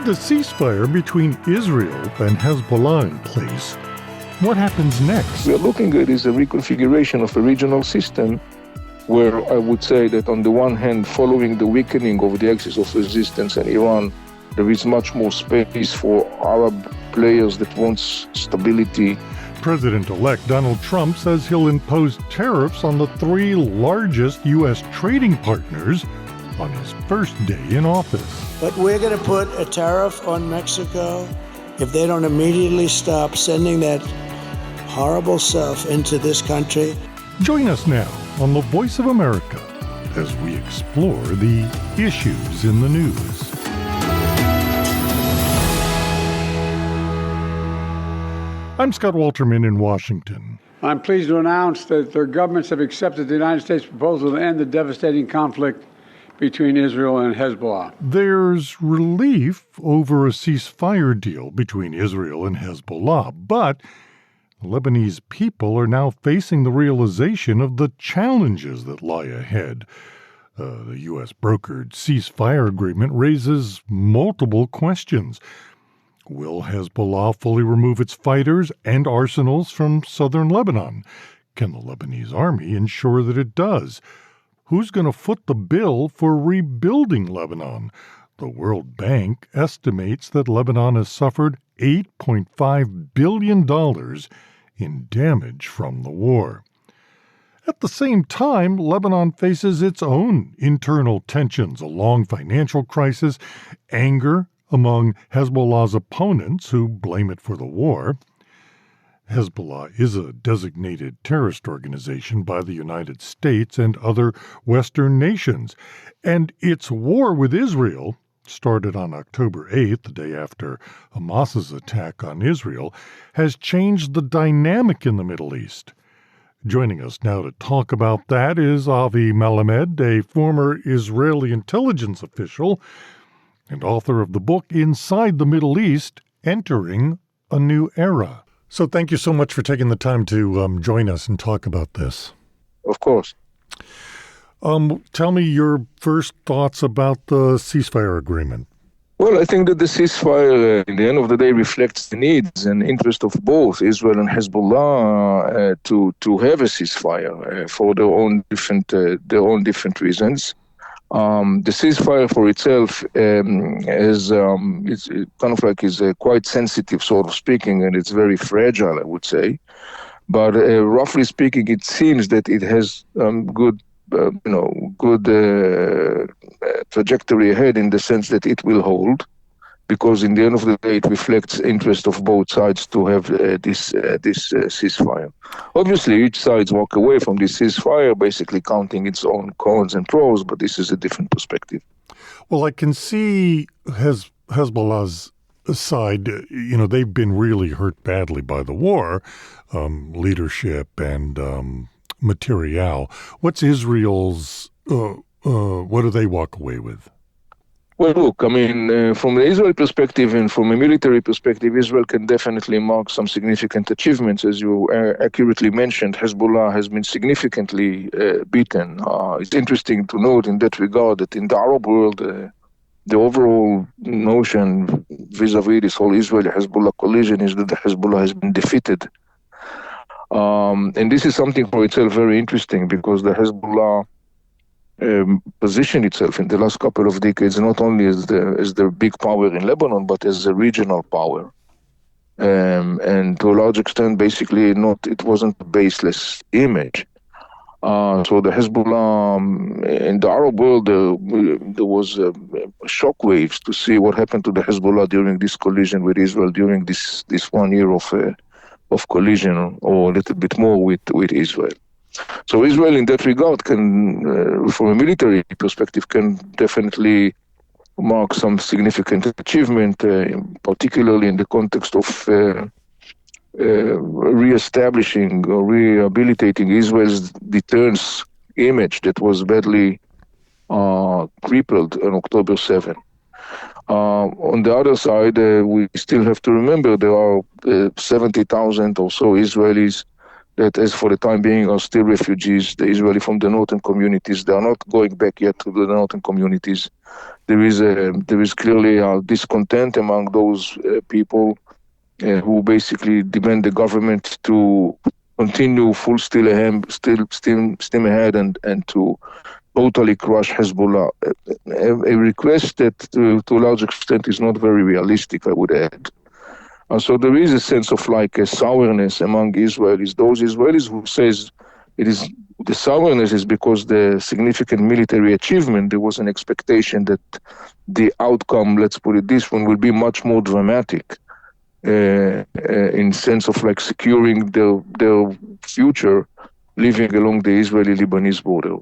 the ceasefire between Israel and Hezbollah in place, what happens next? We are looking at is a reconfiguration of a regional system where I would say that on the one hand, following the weakening of the axis of resistance in Iran, there is much more space for Arab players that want stability. President-elect Donald Trump says he'll impose tariffs on the three largest U.S. trading partners on his first day in office. But we're going to put a tariff on Mexico if they don't immediately stop sending that horrible stuff into this country. Join us now on The Voice of America as we explore the issues in the news. I'm Scott Walterman in Washington. I'm pleased to announce that their governments have accepted the United States proposal to end the devastating conflict between Israel and Hezbollah. There's relief over a ceasefire deal between Israel and Hezbollah, but Lebanese people are now facing the realization of the challenges that lie ahead. The U.S. brokered ceasefire agreement raises multiple questions. Will Hezbollah fully remove its fighters and arsenals from southern Lebanon? Can the Lebanese army ensure that it does? Who's going to foot the bill for rebuilding Lebanon? The World Bank estimates that Lebanon has suffered $8.5 billion in damage from the war. At the same time, Lebanon faces its own internal tensions, a long financial crisis, anger among Hezbollah's opponents who blame it for the war. Hezbollah is a designated terrorist organization by the United States and other Western nations, and its war with Israel, started on October 8th, the day after Hamas's attack on Israel, has changed the dynamic in the Middle East. Joining us now to talk about that is Avi Melamed, a former Israeli intelligence official and author of the book Inside the Middle East, Entering a New Era. So thank you so much for taking the time to join us and talk about this. Of course. Tell me your first thoughts about the ceasefire agreement. Well, I think that the ceasefire, in the end of the day, reflects the needs and interest of both Israel and Hezbollah to have a ceasefire for their own different reasons. The ceasefire for itself is kind of like is quite sensitive, sort of speaking, and it's very fragile, I would say. But roughly speaking, it seems that it has good trajectory ahead in the sense that it will hold, because in the end of the day, it reflects interest of both sides to have this ceasefire. Obviously, each side walk away from this ceasefire, basically counting its own cons and pros, but this is a different perspective. Well, I can see Hezbollah's side, they've been really hurt badly by the war, leadership and material. What's Israel's, what do they walk away with? Well, look, I mean, from the Israeli perspective and from a military perspective, Israel can definitely mark some significant achievements. As you accurately mentioned, Hezbollah has been significantly beaten. It's interesting to note in that regard that in the Arab world, the overall notion vis-a-vis this whole Israel-Hezbollah collision is that the Hezbollah has been defeated. And this is something for itself very interesting, because the Hezbollah positioned itself in the last couple of decades not only as the big power in Lebanon, but as a regional power. And to a large extent, basically, it wasn't a baseless image. So the Hezbollah, in the Arab world, there was shockwaves to see what happened to the Hezbollah during this collision with Israel, during this 1 year of collision, or a little bit more with Israel. So Israel, in that regard, can, from a military perspective, can definitely mark some significant achievement, particularly in the context of re-establishing or rehabilitating Israel's deterrence image that was badly crippled on October 7. On the other side, we still have to remember there are 70,000 or so Israelis that, as for the time being, are still refugees. The Israeli from the northern communities, they are not going back yet to the northern communities. There is clearly a discontent among those people who basically demand the government to continue full steam ahead and to totally crush Hezbollah. A request that, to a large extent, is not very realistic, I would add. So there is a sense of like a sourness among Israelis. Those Israelis who says it is the sourness is because the significant military achievement, there was an expectation that the outcome, let's put it this one, will be much more dramatic in sense of like securing their future living along the Israeli-Lebanese border.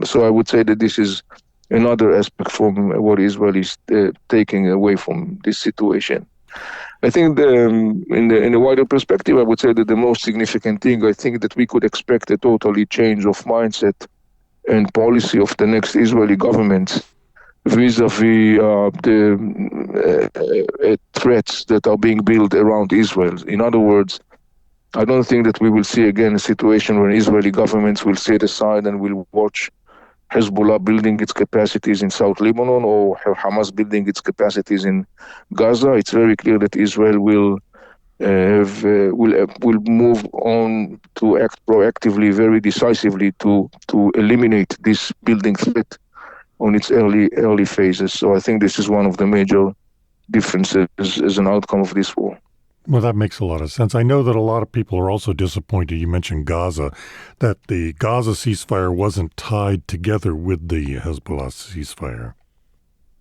So I would say that this is another aspect from what Israel is taking away from this situation. I think in a wider perspective, I would say that the most significant thing, I think that we could expect a totally change of mindset and policy of the next Israeli government vis-a-vis the threats that are being built around Israel. In other words, I don't think that we will see again a situation where Israeli governments will sit aside and will watch Hezbollah building its capacities in South Lebanon or Hamas building its capacities in Gaza. It's very clear that Israel will move on to act proactively, very decisively to eliminate this building threat on its early phases. So I think this is one of the major differences as an outcome of this war. Well, that makes a lot of sense. I know that a lot of people are also disappointed, you mentioned Gaza, that the Gaza ceasefire wasn't tied together with the Hezbollah ceasefire.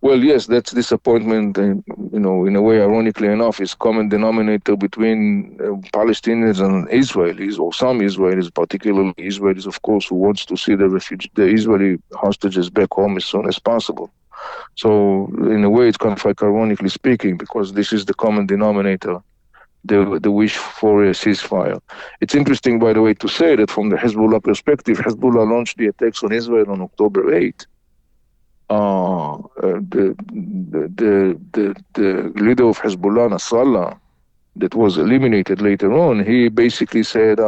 Well, yes, that's disappointment, and in a way, ironically enough, is common denominator between Palestinians and Israelis, or some Israelis, particularly Israelis, of course, who wants to see the Israeli hostages back home as soon as possible. So, in a way, it's kind of like ironically speaking, because this is the common denominator, the wish for a ceasefire. It's interesting, by the way, to say that from the Hezbollah perspective, Hezbollah launched the attacks on Israel on October 8th. The leader of Hezbollah, Nasrallah, that was eliminated later on, he basically said,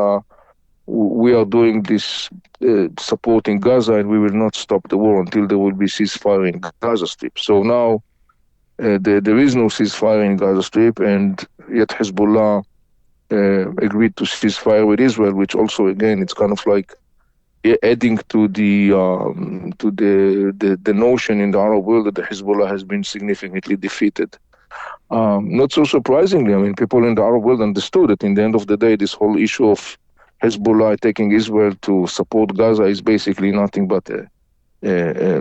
we are doing this supporting Gaza, and we will not stop the war until there will be ceasefire in Gaza Strip. So now there is no ceasefire in Gaza Strip, and yet Hezbollah agreed to ceasefire with Israel, which also, again, it's kind of like adding to the notion in the Arab world that the Hezbollah has been significantly defeated. Not so surprisingly, I mean, people in the Arab world understood that in the end of the day, this whole issue of Hezbollah taking Israel to support Gaza is basically nothing but a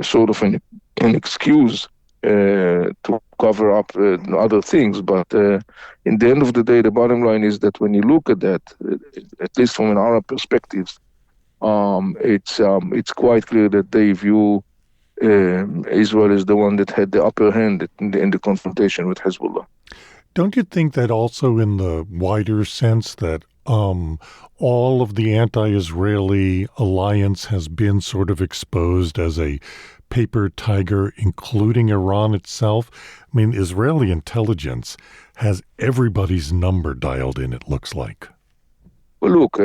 sort of an excuse to cover up other things. But in the end of the day, the bottom line is that when you look at that, at least from an Arab perspective, it's quite clear that they view Israel as the one that had the upper hand in the confrontation with Hezbollah. Don't you think that also in the wider sense that all of the anti-Israeli alliance has been sort of exposed as a paper tiger, including Iran itself? I mean, Israeli intelligence has everybody's number dialed in, it looks like. Well, look,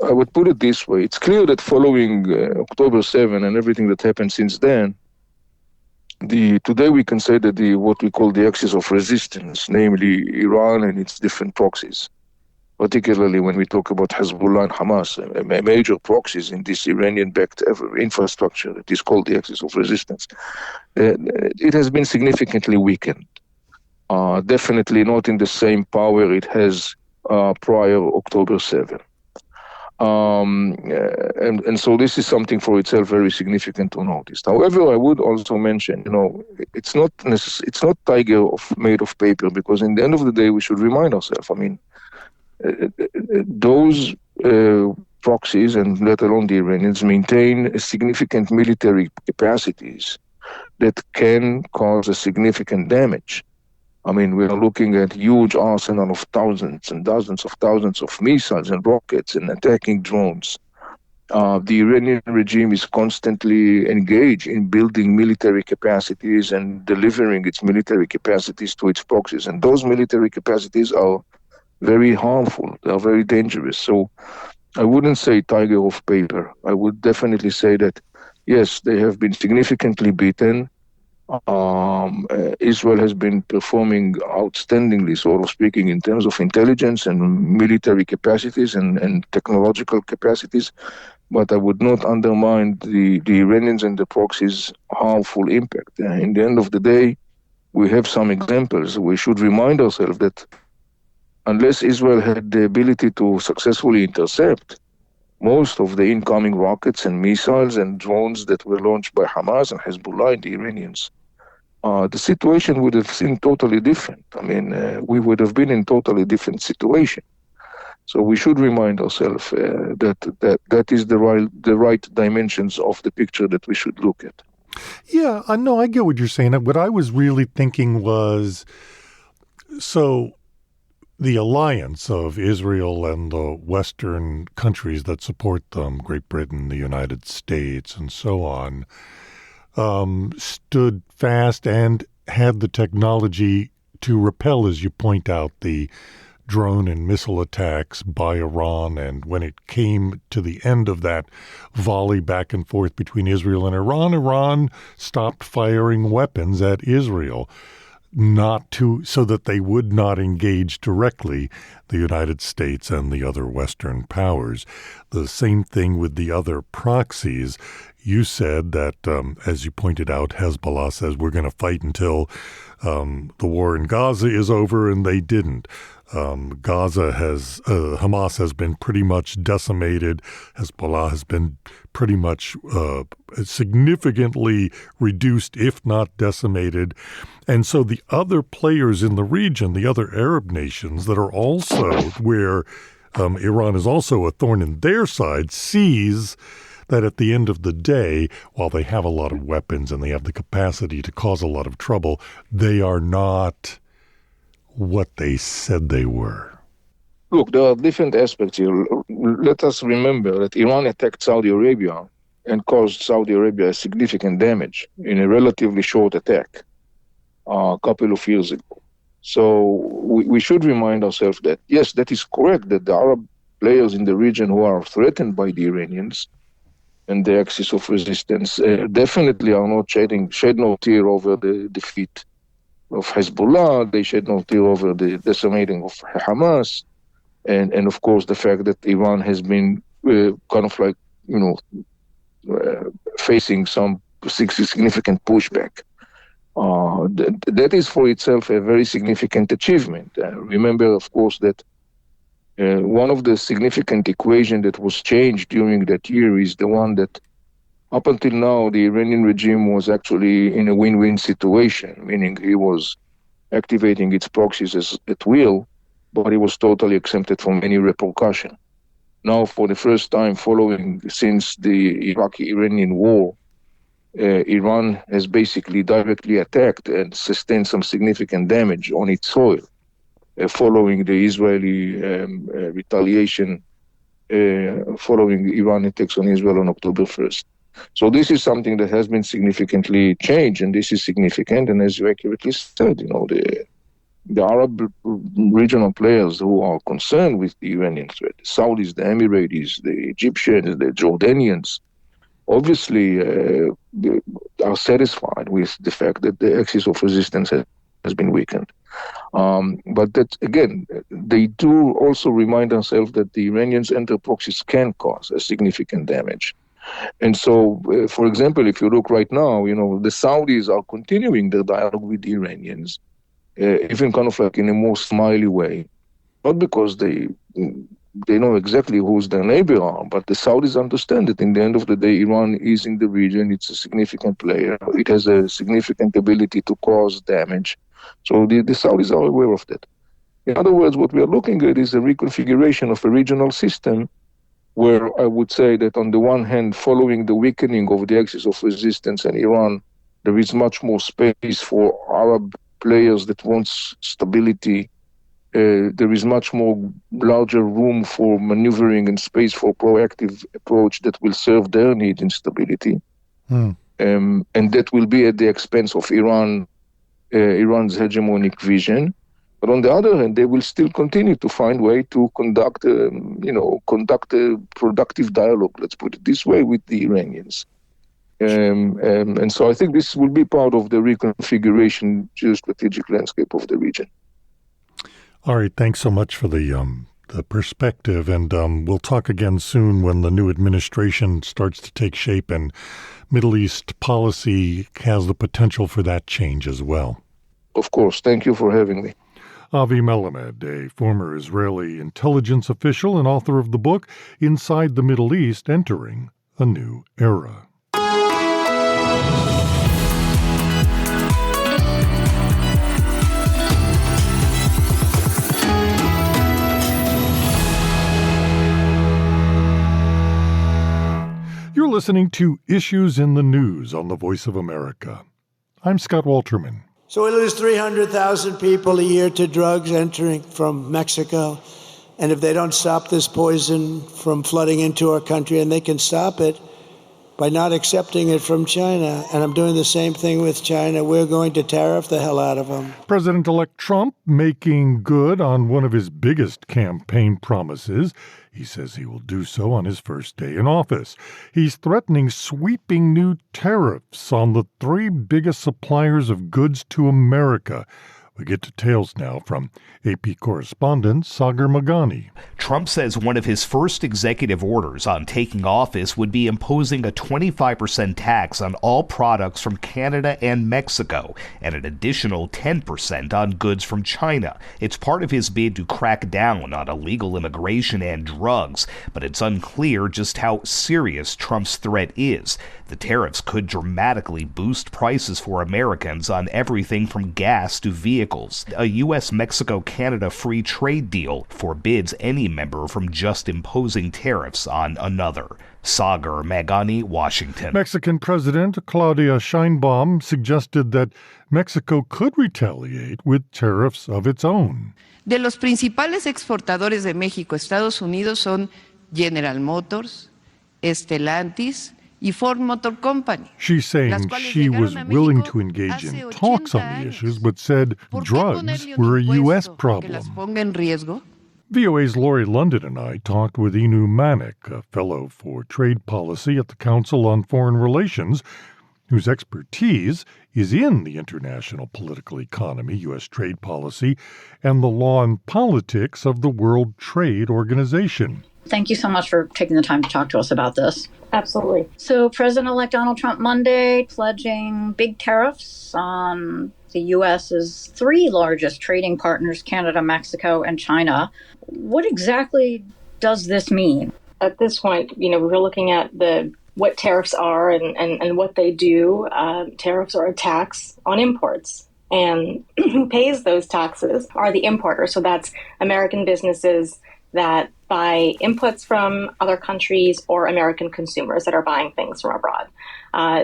I would put it this way. It's clear that following October 7 and everything that happened since then, today we can say that what we call the axis of resistance, namely Iran and its different proxies, particularly when we talk about Hezbollah and Hamas, major proxies in this Iranian-backed infrastructure that is called the axis of resistance, it has been significantly weakened. Definitely not in the same power it has prior October 7. And so this is something for itself very significant to notice. However, I would also mention, it's not tiger made of paper, because in the end of the day, we should remind ourselves. I mean, those proxies, and let alone the Iranians, maintain significant military capacities that can cause a significant damage. I mean, we are looking at huge arsenal of thousands and dozens of thousands of missiles and rockets and attacking drones. The Iranian regime is constantly engaged in building military capacities and delivering its military capacities to its proxies. And those military capacities are very harmful. They are very dangerous. So I wouldn't say tiger of paper. I would definitely say that, yes, they have been significantly beaten. Israel has been performing outstandingly, sort of speaking, in terms of intelligence and military capacities and technological capacities, but I would not undermine the Iranians and the proxies' harmful impact. In the end of the day, we have some examples. We should remind ourselves that unless Israel had the ability to successfully intercept most of the incoming rockets and missiles and drones that were launched by Hamas and Hezbollah and the Iranians, the situation would have seemed totally different. I mean, we would have been in totally different situation. So we should remind ourselves that is the right dimensions of the picture that we should look at. Yeah, I know. I get what you're saying. What I was really thinking was, so the alliance of Israel and the Western countries that support them, Great Britain, the United States, and so on, stood fast and had the technology to repel, as you point out, the drone and missile attacks by Iran. And when it came to the end of that volley back and forth between Israel and Iran, Iran stopped firing weapons at Israel, so that they would not engage directly the United States and the other Western powers. The same thing with the other proxies. You said that, as you pointed out, Hezbollah says we're going to fight until the war in Gaza is over, and they didn't. Hamas has been pretty much decimated. Hezbollah has been pretty much significantly reduced, if not decimated. And so the other players in the region, the other Arab nations that are also where Iran is also a thorn in their side, sees that at the end of the day, while they have a lot of weapons and they have the capacity to cause a lot of trouble, they are not what they said they were. Look, there are different aspects here. Let us remember that Iran attacked Saudi Arabia and caused Saudi Arabia significant damage in a relatively short attack a couple of years ago. So we should remind ourselves that, yes, that is correct, that the Arab players in the region who are threatened by the Iranians and the axis of resistance definitely are not shed no tear over the defeat of Hezbollah. They shed no tear over the decimating of Hamas, and of course the fact that Iran has been facing some significant pushback. That is for itself a very significant achievement. Remember, of course, that one of the significant equations that was changed during that year is the one that up until now, the Iranian regime was actually in a win-win situation, meaning he was activating its proxies at will, but he was totally exempted from any repercussion. Now, for the first time since the Iraqi-Iranian war, Iran has basically directly attacked and sustained some significant damage on its soil, following the Israeli retaliation, following Iran attacks on Israel on October 1st. So this is something that has been significantly changed, and this is significant. And as you accurately said, the Arab regional players who are concerned with the Iranian threat, the Saudis, the Emiratis, the Egyptians, the Jordanians, obviously are satisfied with the fact that the axis of resistance has been weakened. But that, again, they do also remind themselves that the Iranians and their proxies can cause a significant damage. And so, for example, if you look right now, the Saudis are continuing their dialogue with the Iranians, even kind of like in a more smiley way, not because they know exactly who's their neighbor are, but the Saudis understand that in the end of the day, Iran is in the region, it's a significant player, it has a significant ability to cause damage. So the Saudis are aware of that. In other words, what we are looking at is a reconfiguration of a regional system where I would say that on the one hand, following the weakening of the axis of resistance in Iran, there is much more space for Arab players that want stability. There is much more larger room for maneuvering and space for proactive approach that will serve their need in stability. And that will be at the expense of Iran's hegemonic vision. But on the other hand, they will still continue to find way to conduct a productive dialogue, let's put it this way, with the Iranians. And so I think this will be part of the reconfiguration geostrategic landscape of the region. All right, thanks so much for the perspective, and we'll talk again soon when the new administration starts to take shape and Middle East policy has the potential for that change as well. Of course. Thank you for having me. Avi Melamed, a former Israeli intelligence official and author of the book Inside the Middle East, Entering a New Era. You're listening to Issues in the News on the Voice of America. I'm Scott Walterman. So we lose 300,000 people a year to drugs entering from Mexico. And if they don't stop this poison from flooding into our country, and they can stop it by not accepting it from China, and I'm doing the same thing with China, we're going to tariff the hell out of them. President-elect Trump making good on one of his biggest campaign promises. He says he will do so on his first day in office. He's threatening sweeping new tariffs on the three biggest suppliers of goods to America. We get details now from AP correspondent Sagar Magani. Trump says one of his first executive orders on taking office would be imposing a 25% tax on all products from Canada and Mexico and an additional 10% on goods from China. It's part of his bid to crack down on illegal immigration and drugs, but it's unclear just how serious Trump's threat is. The tariffs could dramatically boost prices for Americans on everything from gas to vehicles. A U.S.-Mexico-Canada free trade deal forbids any member from just imposing tariffs on another. Sagar Magani, Washington. Mexican President Claudia Sheinbaum suggested that Mexico could retaliate with tariffs of its own. De los principales exportadores de México a Estados Unidos son General Motors, Stellantis, y Ford Motor Company. She's saying she was willing to engage in talks on the issues, but said drugs were a U.S. problem. VOA's Lori London and I talked with Inu Manik, a fellow for trade policy at the Council on Foreign Relations, whose expertise is in the international political economy, U.S. trade policy, and the law and politics of the World Trade Organization. Thank you so much for taking the time to talk to us about this. Absolutely. So President-elect Donald Trump Monday pledging big tariffs on the U.S.'s three largest trading partners, Canada, Mexico, and China. What exactly does this mean? At this point, we're looking at what tariffs are and what they do. Tariffs are a tax on imports. And who pays those taxes are the importers. So that's American businesses that buy inputs from other countries or American consumers that are buying things from abroad.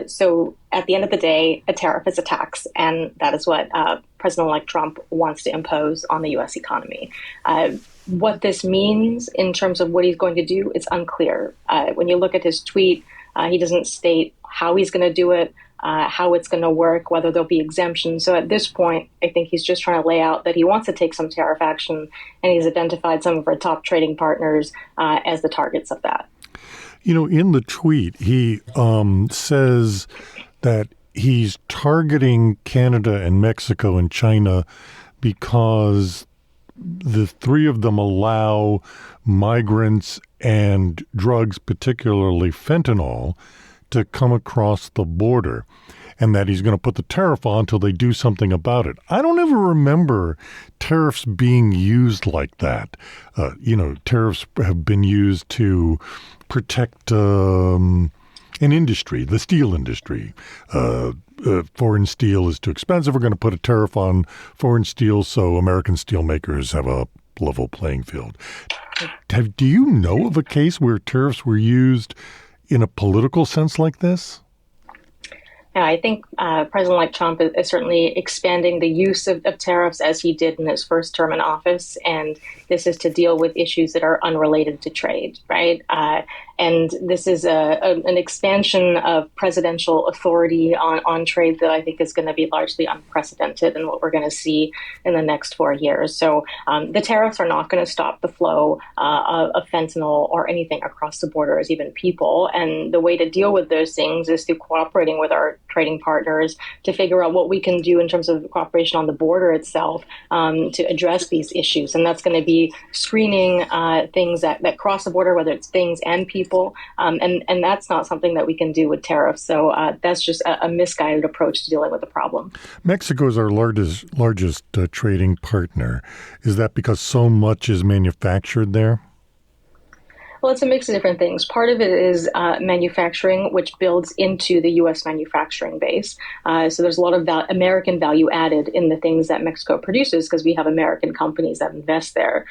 So at the end of the day, a tariff is a tax, and that is what President-elect Trump wants to impose on the U.S. economy. What this means in terms of what he's going to do, it's unclear. When you look at his tweet, he doesn't state how he's going to do it, how it's going to work, whether there'll be exemptions. So at this point, I think he's just trying to lay out that he wants to take some tariff action, and he's identified some of our top trading partners as the targets of that. In the tweet, he says that he's targeting Canada and Mexico and China because the three of them allow migrants and drugs, particularly fentanyl, to come across the border, and that he's going to put the tariff on until they do something about it. I don't ever remember tariffs being used like that. Tariffs have been used to protect an industry, the steel industry. Foreign steel is too expensive. We're going to put a tariff on foreign steel so American steelmakers have a level playing field. Do you know of a case where tariffs were used in a political sense like this? Yeah, I think President-elect Trump is certainly expanding the use of tariffs as he did in his first term in office. And this is to deal with issues that are unrelated to trade, right? And this is an expansion of presidential authority on trade that I think is going to be largely unprecedented in what we're going to see in the next 4 years. So the tariffs are not going to stop the flow of fentanyl or anything across the borders, even people. And the way to deal with those things is through cooperating with our trading partners to figure out what we can do in terms of cooperation on the border itself to address these issues. And that's going to be screening things that cross the border, whether it's things and people. And that's not something that we can do with tariffs. So that's just a misguided approach to dealing with the problem. Mexico is our largest trading partner. Is that because so much is manufactured there? Well, it's a mix of different things. Part of it is manufacturing, which builds into the U.S. manufacturing base. So there's a lot of American value added in the things that Mexico produces because we have American companies that invest there.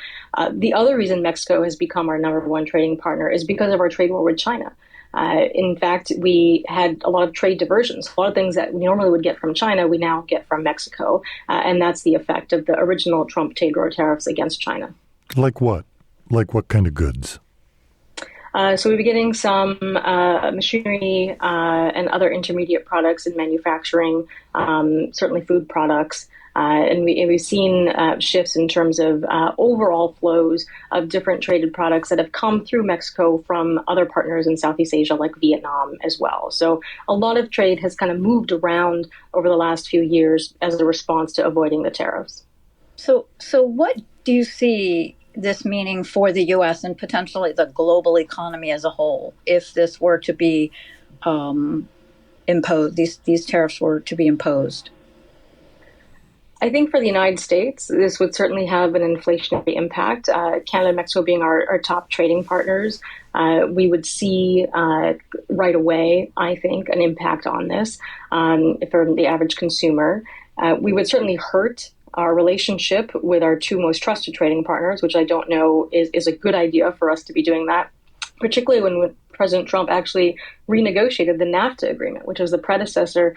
The other reason Mexico has become our number one trading partner is because of our trade war with China. In fact, we had a lot of trade diversions. A lot of things that we normally would get from China, we now get from Mexico. And that's the effect of the original Trump trade war tariffs against China. Like what? Like what kind of goods? So we've been getting some machinery and other intermediate products in manufacturing, certainly food products. And we've seen shifts in terms of overall flows of different traded products that have come through Mexico from other partners in Southeast Asia, like Vietnam as well. So a lot of trade has kind of moved around over the last few years as a response to avoiding the tariffs. So what do you see this meaning for the U.S. and potentially the global economy as a whole if this were to be imposed, these tariffs were to be imposed? I think for the United States, this would certainly have an inflationary impact. Canada and Mexico being our top trading partners, we would see right away, I think, an impact on this for the average consumer. We would certainly hurt our relationship with our two most trusted trading partners, which I don't know is a good idea for us to be doing that, particularly when President Trump actually renegotiated the NAFTA agreement, which was the predecessor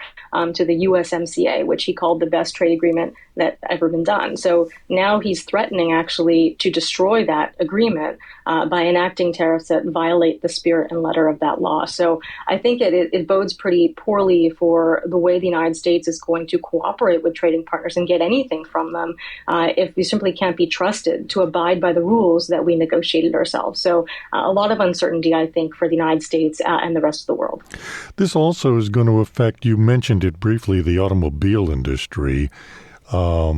to the USMCA, which he called the best trade agreement that ever been done. So now he's threatening actually to destroy that agreement by enacting tariffs that violate the spirit and letter of that law. So I think it bodes pretty poorly for the way the United States is going to cooperate with trading partners and get anything from them if we simply can't be trusted to abide by the rules that we negotiated ourselves. So a lot of uncertainty, I think, for the United States and the rest of the world. This also is going to affect, you mentioned it briefly, the automobile industry. A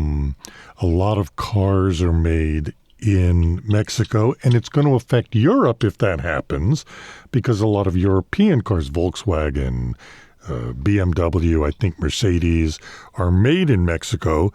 lot of cars are made in Mexico, and it's going to affect Europe if that happens, because a lot of European cars, Volkswagen, BMW, I think Mercedes, are made in Mexico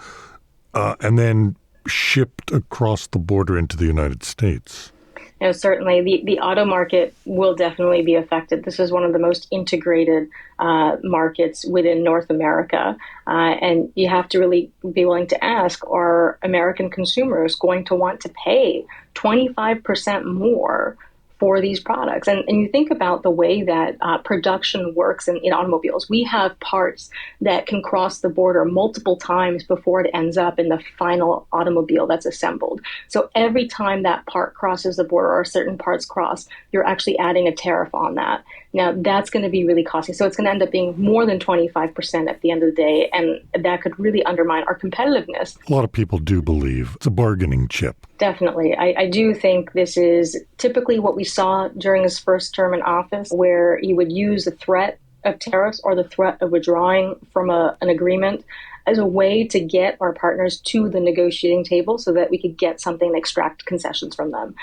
and then shipped across the border into the United States. You know, certainly the auto market will definitely be affected. This is one of the most integrated markets within North America. And you have to really be willing to ask, are American consumers going to want to pay 25% more for these products? And you think about the way that production works in automobiles. We have parts that can cross the border multiple times before it ends up in the final automobile that's assembled. So every time that part crosses the border or certain parts cross, you're actually adding a tariff on that. Now, that's going to be really costly. So it's going to end up being more than 25% at the end of the day, and that could really undermine our competitiveness. A lot of people do believe it's a bargaining chip. Definitely. I do think this is typically what we saw during his first term in office, where he would use the threat of tariffs or the threat of withdrawing from an agreement as a way to get our partners to the negotiating table so that we could get something and extract concessions from them.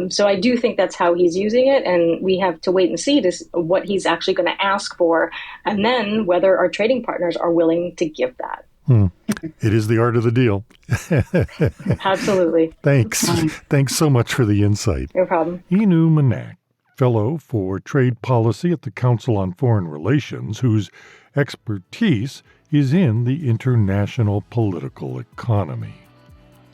So I do think that's how he's using it, and we have to wait and see what he's actually going to ask for, and then whether our trading partners are willing to give that. It is the art of the deal. Absolutely. Thanks. Thanks so much for the insight. No problem. Inu Manak, Fellow for Trade Policy at the Council on Foreign Relations, whose expertise is in the international political economy.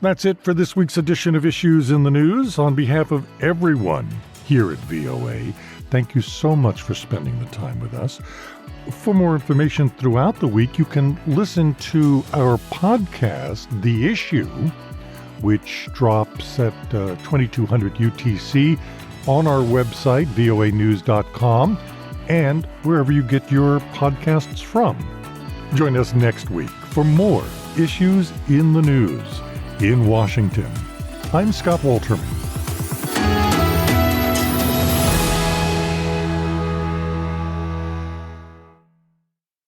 That's it for this week's edition of Issues in the News. On behalf of everyone here at VOA, thank you so much for spending the time with us. For more information throughout the week, you can listen to our podcast, The Issue, which drops at 2200 UTC on our website, voanews.com, and wherever you get your podcasts from. Join us next week for more Issues in the News in Washington. I'm Scott Walterman.